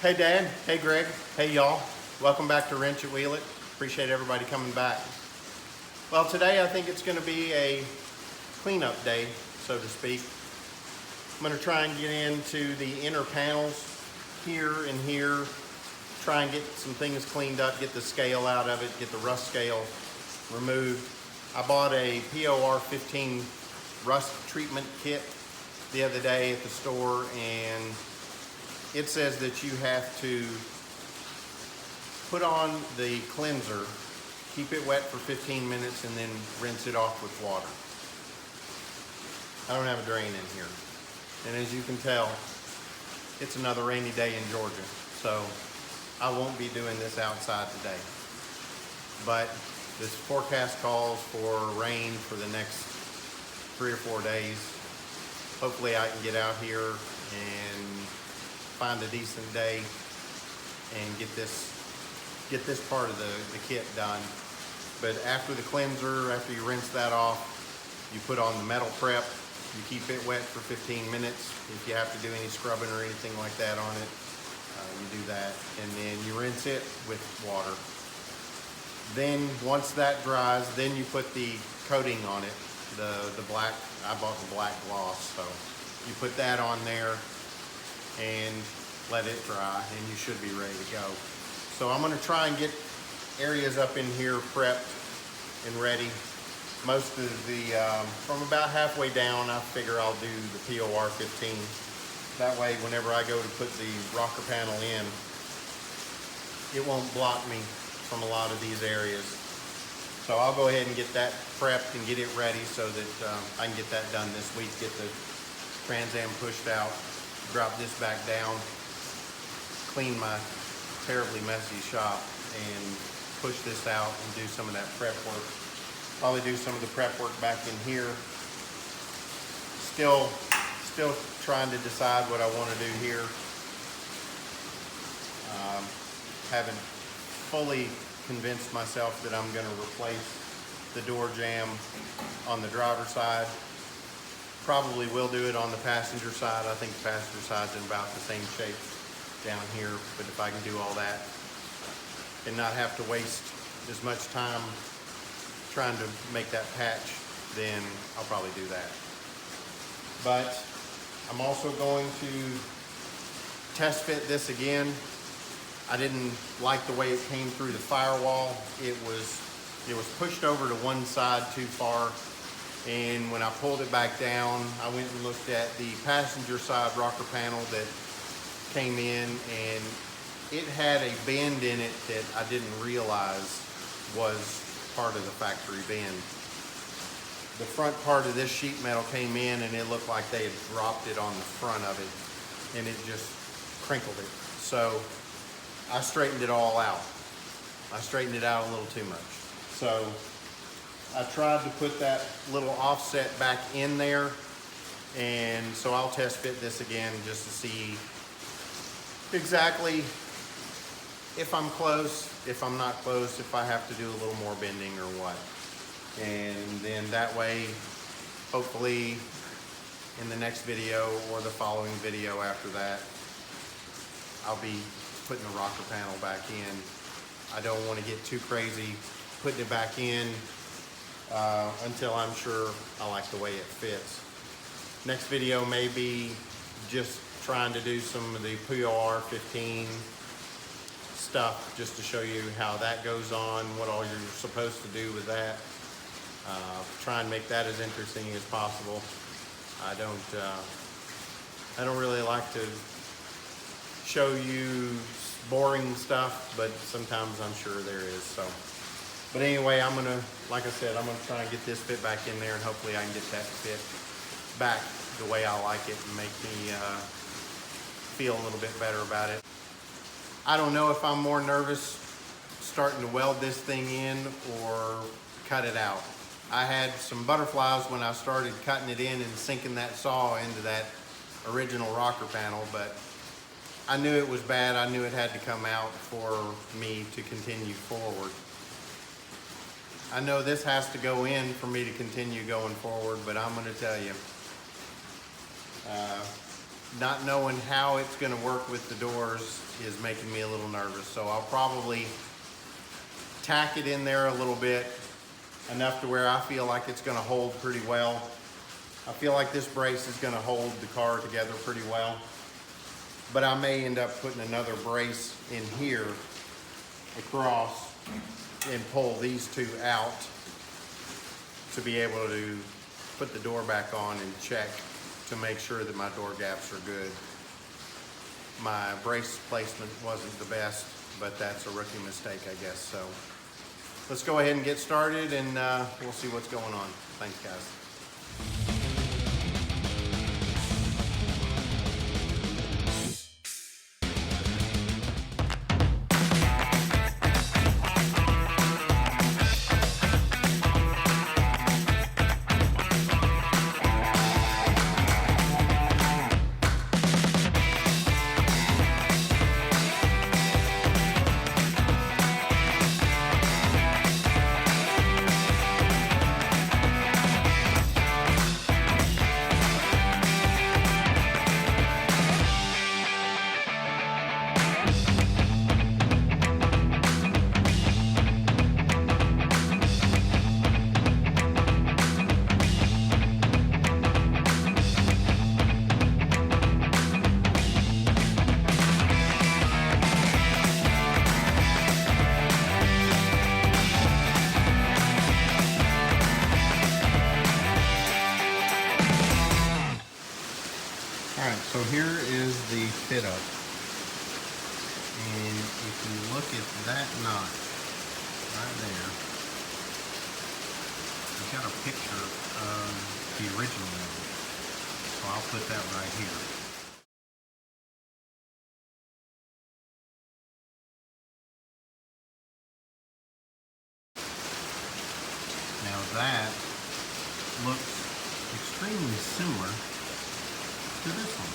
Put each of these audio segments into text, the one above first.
Hey Dan, hey Greg, hey y'all. Welcome back to Wrench It Wheel It. Appreciate everybody coming back. Well, today I think it's going to be a cleanup day, so to speak. I'm going to try and get into the inner panels here and here, try and get some things cleaned up, get the scale out of it, get the rust scale removed. I bought a POR 15 rust treatment kit the other day at the store, and it says that you have to put on the cleanser, keep it wet for 15 minutes, and then rinse it off with water. I don't have a drain in here. And as you can tell, it's another rainy day in Georgia. So I won't be doing this outside today. But this forecast calls for rain for the next 3 or 4 days. Hopefully I can get out here and find a decent day and get this part of the kit done. But after the cleanser, after you rinse that off, you put on the metal prep. You keep it wet for 15 minutes. If you have to do any scrubbing or anything like that on it, you do that. And then you rinse it with water. Then once that dries, then you put the coating on it, the black. I bought the black gloss, so you put that on there and let it dry, and you should be ready to go. So I'm going to try and get areas up in here prepped and ready. Most of the, from about halfway down, I figure I'll do the POR 15. That way, whenever I go to put the rocker panel in, it won't block me from a lot of these areas. So I'll go ahead and get that prepped and get it ready so that I can get that done this week, get the Trans Am pushed out, drop this back down, clean my terribly messy shop, and push this out and do some of that prep work. Probably do some of the prep work back in here. Still trying to decide what I want to do here. Haven't fully convinced myself that I'm going to replace the door jamb on the driver's side. Probably will do it on the passenger side. I think the passenger side's in about the same shape down here, but if I can do all that and not have to waste as much time trying to make that patch, then I'll probably do that. But I'm also going to test fit this again. I didn't like the way it came through the firewall. It was pushed over to one side too far, and when I pulled it back down, I went and looked at the passenger side rocker panel that came in, and it had a bend in it that I didn't realize was part of the factory bend. The front part of this sheet metal came in, and it looked like they had dropped it on the front of it, and it just crinkled it. So I straightened it all out. I straightened it out a little too much. So I tried to put that little offset back in there, and so I'll test fit this again just to see exactly if I'm close, if I'm not close, if I have to do a little more bending or what. And then that way, hopefully in the next video or the following video after that, I'll be putting the rocker panel back in. I don't want to get too crazy putting it back in until I'm sure I like the way it fits. Next video may be just trying to do some of the POR 15 stuff just to show you how that goes on, what all you're supposed to do with that. Try and make that as interesting as possible. I don't really like to show you boring stuff, but sometimes I'm sure there is. So, but anyway, I'm gonna, like I said, I'm gonna try and get this fit back in there, and hopefully I can get that fit back the way I like it and make me feel a little bit better about it. I don't know if I'm more nervous starting to weld this thing in or cut it out. I had some butterflies when I started cutting it in and sinking that saw into that original rocker panel, but I knew it was bad. I knew it had to come out for me to continue forward. I know this has to go in for me to continue going forward, but I'm going to tell you, not knowing how it's gonna work with the doors is making me a little nervous. So I'll probably tack it in there a little bit, enough to where I feel like it's gonna hold pretty well. I feel like this brace is gonna hold the car together pretty well. But I may end up putting another brace in here across and pull these two out to be able to put the door back on and check to make sure that my door gaps are good. My brace placement wasn't the best, but that's a rookie mistake, I guess. So let's go ahead and get started, and we'll see what's going on. Thanks, guys. Alright, so here is the fit up, and if you look at that notch right there, I've got a picture of the original one, so I'll put that right here. Now that looks extremely similar to this one.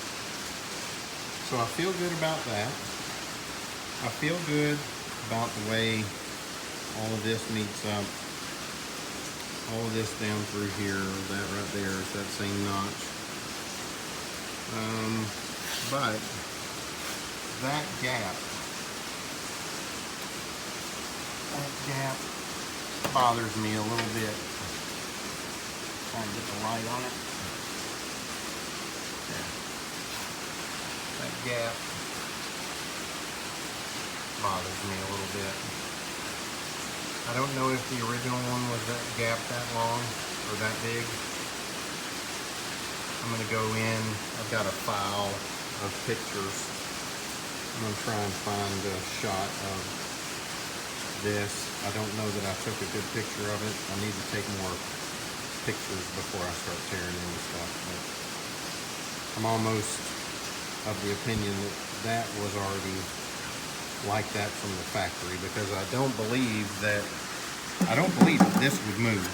So I feel good about that. I feel good about the way all of this meets up. All of this down through here, that right there is that same notch. But that gap bothers me a little bit. Trying to get the light on it. That gap bothers me a little bit. I don't know if the original one was that gap that long or that big. I'm going to go in. I've got a file of pictures. I'm going to try and find a shot of this. I don't know that I took a good picture of it. I need to take more pictures before I start tearing into stuff. But I'm almost of the opinion that that was already like that from the factory, because I don't believe that this would move.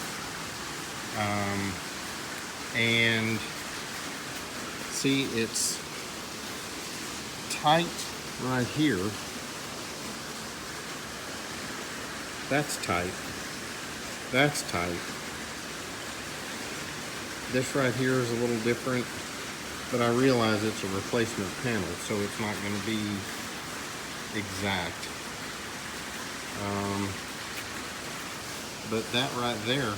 And see, it's tight right here. That's tight. That's tight. This right here is a little different. But I realize it's a replacement panel, so it's not going to be exact. But that right there,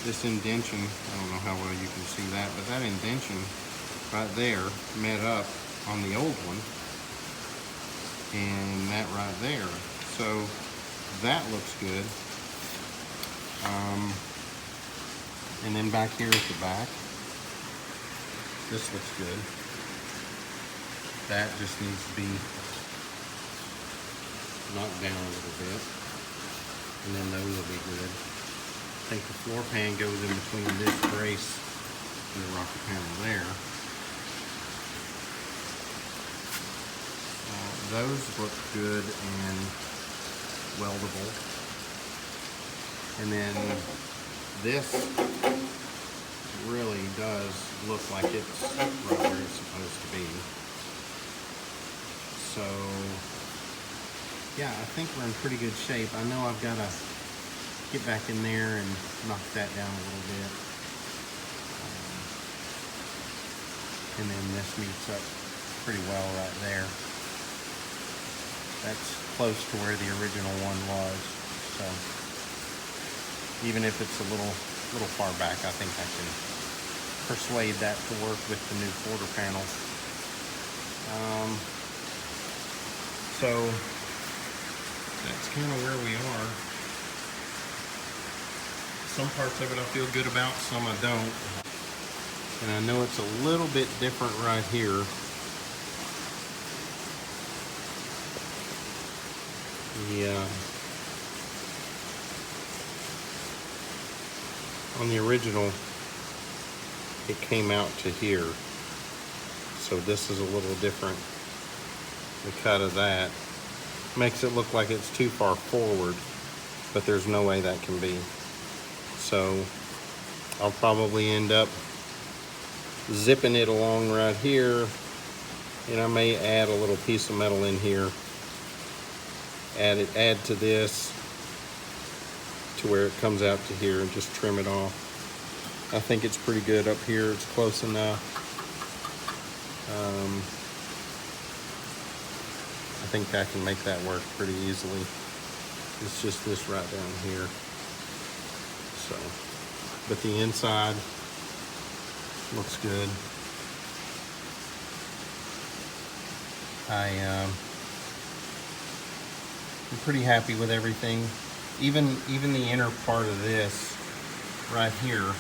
this indention, I don't know how well you can see that, but that indention right there met up on the old one, and that right there. So that looks good. And then back here at the back, this looks good. That just needs to be knocked down a little bit, and then those will be good. I think the floor pan goes in between this brace and the rocker panel there. Those look good and weldable. And then this really does look like it's right where it's supposed to be. So yeah, I think we're in pretty good shape. I know I've got to get back in there and knock that down a little bit. And then this meets up pretty well right there. That's close to where the original one was. So even if it's a little far back, I think I can persuade that to work with the new quarter panel. So that's kind of where we are. Some parts of it I feel good about, some I don't. And I know it's a little bit different right here. Yeah. On the original, it came out to here. So this is a little different. The cut of that makes it look like it's too far forward, but there's no way that can be. So I'll probably end up zipping it along right here, and I may add a little piece of metal in here, add to this to where it comes out to here, and just trim it off. I think it's pretty good up here. It's close enough. I think I can make that work pretty easily. It's just this right down here. So, but the inside looks good. I'm pretty happy with everything. Even the inner part of this right here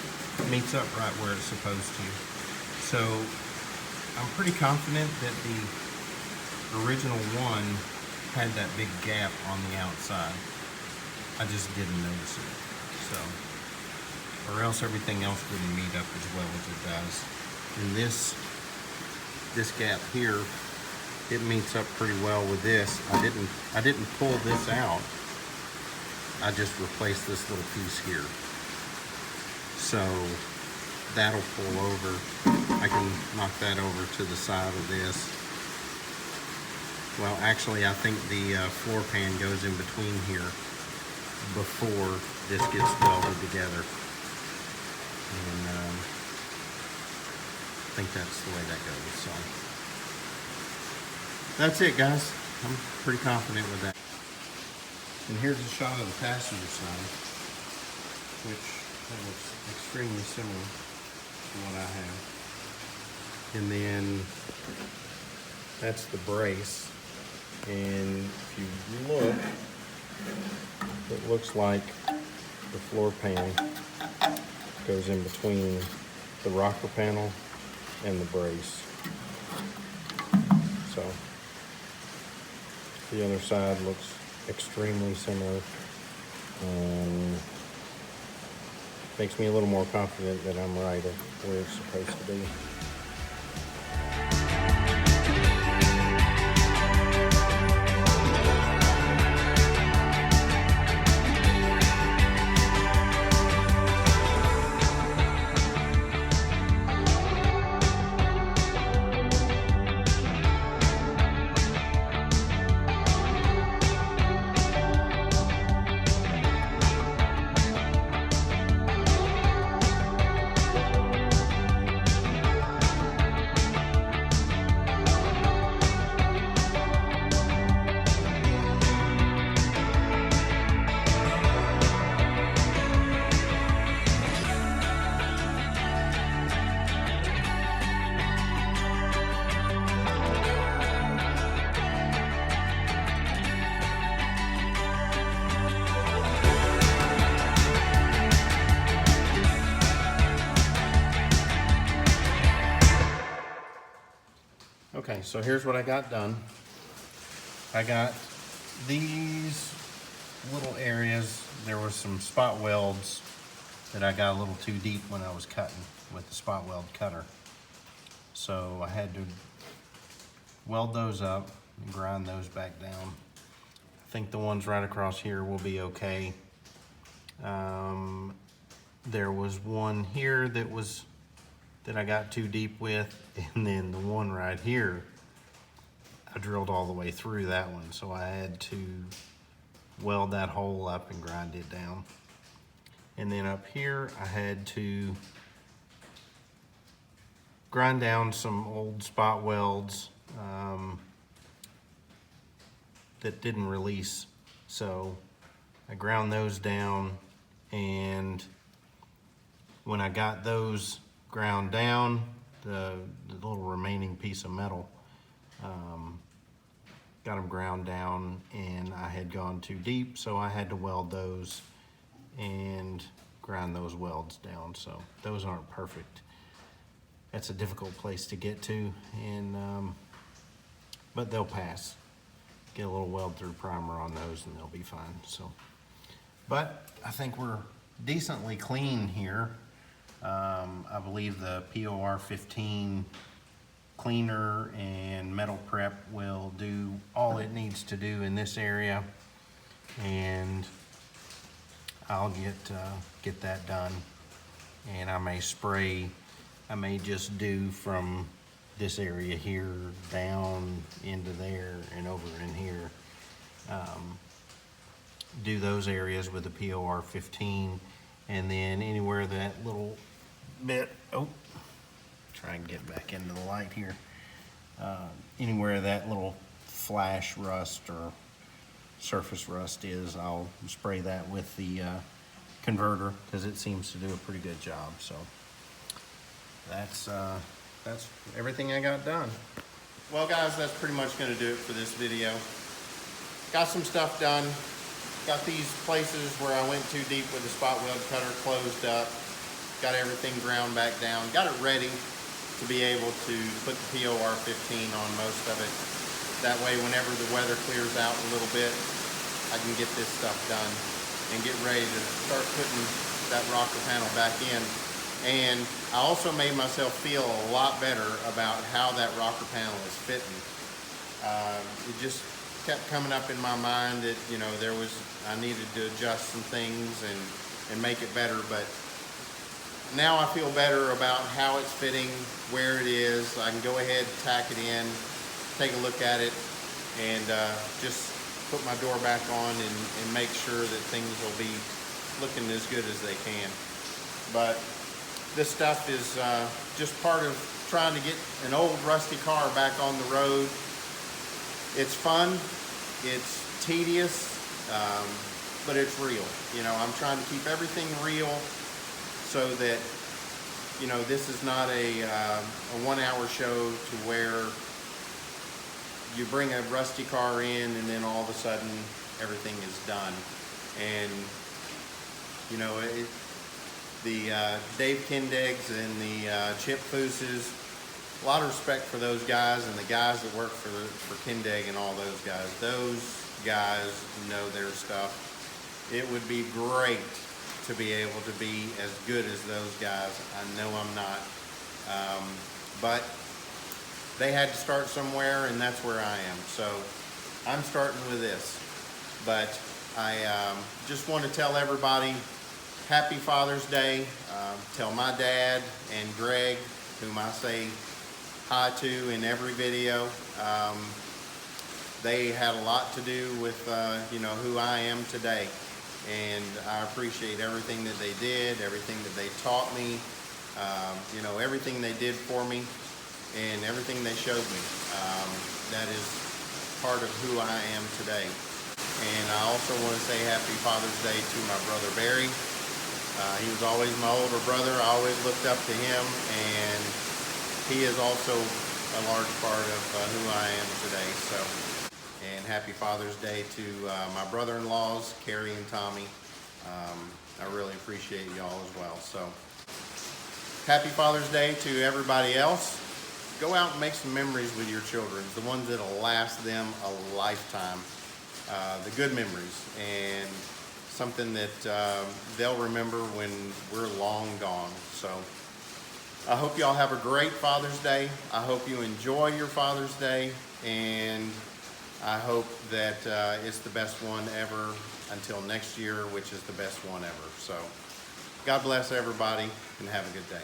meets up right where it's supposed to. So I'm pretty confident that the original one had that big gap on the outside. I just didn't notice it. So, or else everything else wouldn't meet up as well as it does. And this gap here, it meets up pretty well with this. I didn't pull this out. I just replaced this little piece here. So that'll pull over. I can knock that over to the side of this. Well, actually, I think the floor pan goes in between here before this gets welded together. And I think that's the way that goes. So that's it, guys. I'm pretty confident with that. And here's a shot of the passenger side, which looks extremely similar to what I have. And then that's the brace. And if you look, it looks like the floor pan goes in between the rocker panel and the brace. So the other side looks extremely similar, and makes me a little more confident that I'm right at where it's supposed to be. Okay, so here's what I got done. I got these little areas. There were some spot welds that I got a little too deep when I was cutting with the spot weld cutter. So I had to weld those up and grind those back down. I think the ones right across here will be okay. There was one here that I got too deep with, and then the one right here, I drilled all the way through that one, so I had to weld that hole up and grind it down. And then up here, I had to grind down some old spot welds that didn't release. So I ground those down, and when I got those ground down, the little remaining piece of metal, got them ground down, and I had gone too deep, so I had to weld those and grind those welds down. So those aren't perfect. That's a difficult place to get to, and but they'll pass. Get a little weld through primer on those and they'll be fine. So, but I think we're decently clean here. I believe the POR 15 cleaner and metal prep will do all it needs to do in this area, and I'll get that done. And I may spray, I may just do from this area here down into there and over in here. Do those areas with the POR 15, and then anywhere that little bit, try and get back into the light here. Anywhere that little flash rust or surface rust is, I'll spray that with the converter, because it seems to do a pretty good job. So that's everything I got done. Well guys, that's pretty much gonna do it for this video. Got some stuff done. Got these places where I went too deep with the spot weld cutter closed up. Got everything ground back down. Got it ready to be able to put the POR 15 on most of it. That way, whenever the weather clears out a little bit, I can get this stuff done and get ready to start putting that rocker panel back in. And I also made myself feel a lot better about how that rocker panel is fitting. It just kept coming up in my mind that, you know, I needed to adjust some things and make it better, but now I feel better about how it's fitting, where it is. I can go ahead, tack it in, take a look at it, and just put my door back on and make sure that things will be looking as good as they can. But this stuff is just part of trying to get an old rusty car back on the road. It's fun, it's tedious, but it's real. You know, I'm trying to keep everything real so that, you know, this is not a 1 hour show to where you bring a rusty car in and then all of a sudden everything is done. And, you know, the Dave Kindegs and the Chip Fooses, a lot of respect for those guys and the guys that work for Kindag and all those guys. Those guys know their stuff. It would be great to be able to be as good as those guys. I know I'm not. But they had to start somewhere, and that's where I am. So I'm starting with this. But I just want to tell everybody Happy Father's Day. Tell my dad and Greg, whom I say hi to in every video. They had a lot to do with you know, who I am today, and I appreciate everything that they did, everything that they taught me, you know, everything they did for me, and everything they showed me. That is part of who I am today. And I also want to say Happy Father's Day to my brother Barry. He was always my older brother. I always looked up to him, and he is also a large part of who I am today. So, and Happy Father's Day to my brother-in-laws, Carrie and Tommy. I really appreciate y'all as well. So, Happy Father's Day to everybody else. Go out and make some memories with your children, the ones that'll last them a lifetime. The good memories, and something that they'll remember when we're long gone. So I hope y'all have a great Father's Day. I hope you enjoy your Father's Day, and I hope that it's the best one ever until next year, which is the best one ever. So God bless everybody, and have a good day.